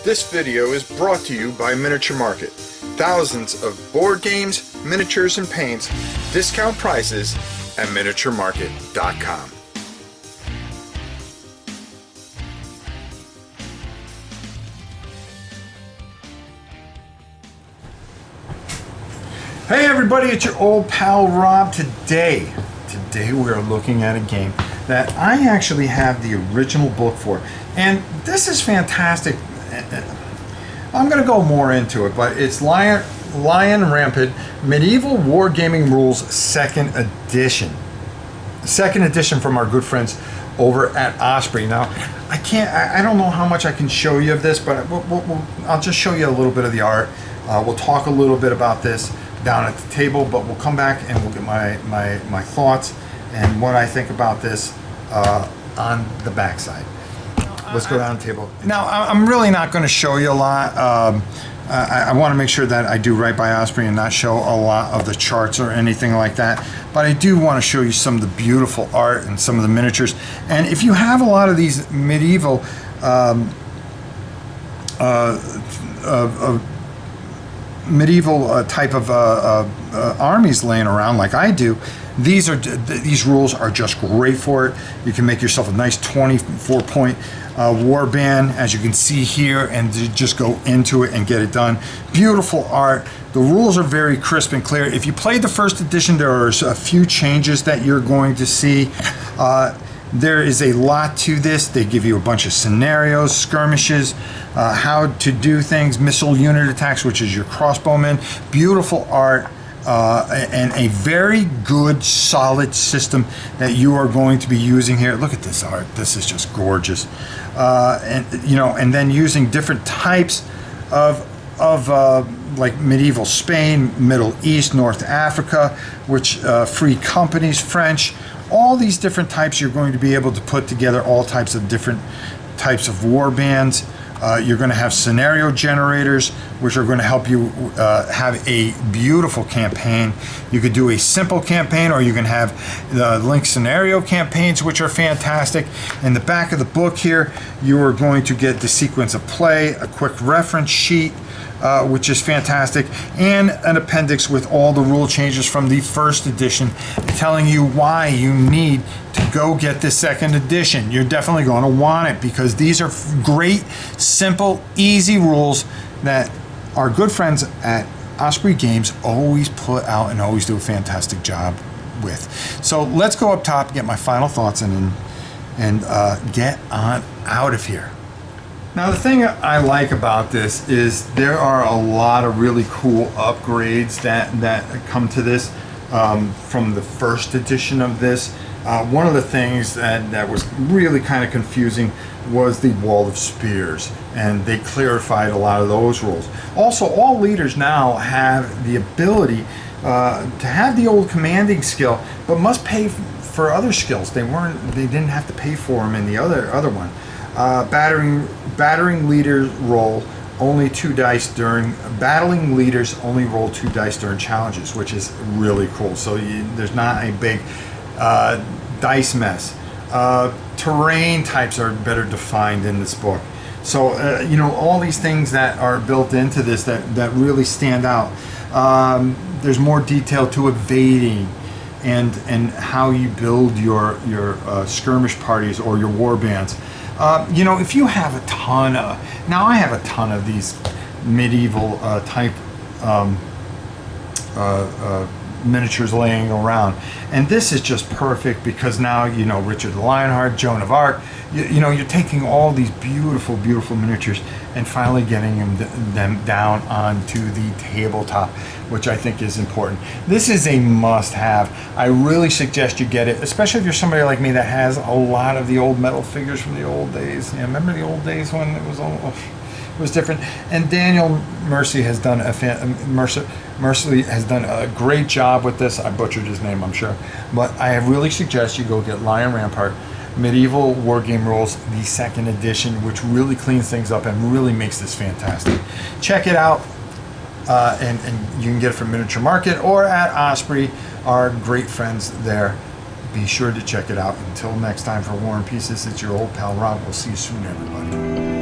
This video is brought to you by Miniature Market. Thousands of board games, miniatures, and paints, discount prices at miniaturemarket.com. Hey everybody, it's your old pal Rob. Today we're looking at a game that I actually have the original book for. And this is fantastic. I'm going to go more into it, but it's Rampant Medieval Wargaming Rules 2nd Edition. 2nd edition from our good friends over at Osprey. Now, I don't know how much I can show you of this, but I'll just show you a little bit of the art. We'll talk a little bit about this down at the table, but we'll come back and we'll get my thoughts and what I think about this on the backside. Let's go down the table. Now, I'm really not going to show you a lot. I want to make sure that I do right by Osprey and not show a lot of the charts or anything like that. But I do want to show you some of the beautiful art and some of the miniatures. And if you have a lot of these medieval type of armies laying around like I do, these rules are just great for it. You can make yourself a nice 24-point war band, as you can see here, and just go into it and get it done. Beautiful art. The rules are very crisp and clear. If you played the first edition, there are a few changes that you're going to see. There is a lot to this. They give you a bunch of scenarios, skirmishes, how to do things, missile unit attacks, which is your crossbowmen. Beautiful art. And a very good solid system that you are going to be using here. Look at this art. This is just gorgeous. And then using different types of like medieval Spain, Middle East, North Africa, which free companies, French, all these different types. You're going to be able to put together all types of different types of war bands. You're going to have scenario generators, which are going to help you have a beautiful campaign. You could do a simple campaign, or you can have the linked scenario campaigns, which are fantastic. In the back of the book here, you are going to get the sequence of play, a quick reference sheet, which is fantastic, and an appendix with all the rule changes from the first edition, telling you why you need to go get this 2nd edition. You're definitely going to want it, because these are great, simple, easy rules that our good friends at Osprey Games always put out and always do a fantastic job with. So let's go up top, get my final thoughts, and get on out of here. Now, the thing I like about this is there are a lot of really cool upgrades that come to this from the first edition of this. One of the things that was really kind of confusing was the wall of spears, and they clarified a lot of those rules. Also, all leaders now have the ability to have the old commanding skill, but must pay for other skills. They didn't have to pay for them in the other one. Battering leaders roll only 2 dice during battling leaders only roll 2 dice during challenges, which is really cool. So there's not a big dice mess. Terrain types are better defined in this book. So all these things that are built into this that really stand out. There's more detail to evading and how you build your skirmish parties or your war bands. If you have a ton of, now I have a ton of these medieval type miniatures laying around, and this is just perfect because now Richard the Lionheart, Joan of Arc, you're taking all these beautiful miniatures and finally getting them down onto the tabletop, which I think is important. This is a must-have. I really suggest you get it, especially if you're somebody like me that has a lot of the old metal figures from the old days. Remember the old days when it was different? And Daniel Mersey has done Mersey has done a great job with this. I butchered his name, I'm sure, but I really suggest you go get Rampant Medieval Wargame Rules, the 2nd edition, which really cleans things up and really makes this fantastic. Check it out, and you can get it from Miniature Market or at Osprey, our great friends there. Be sure to check it out. Until next time, for War and Pieces, it's your old pal Rob. We'll see you soon, everybody.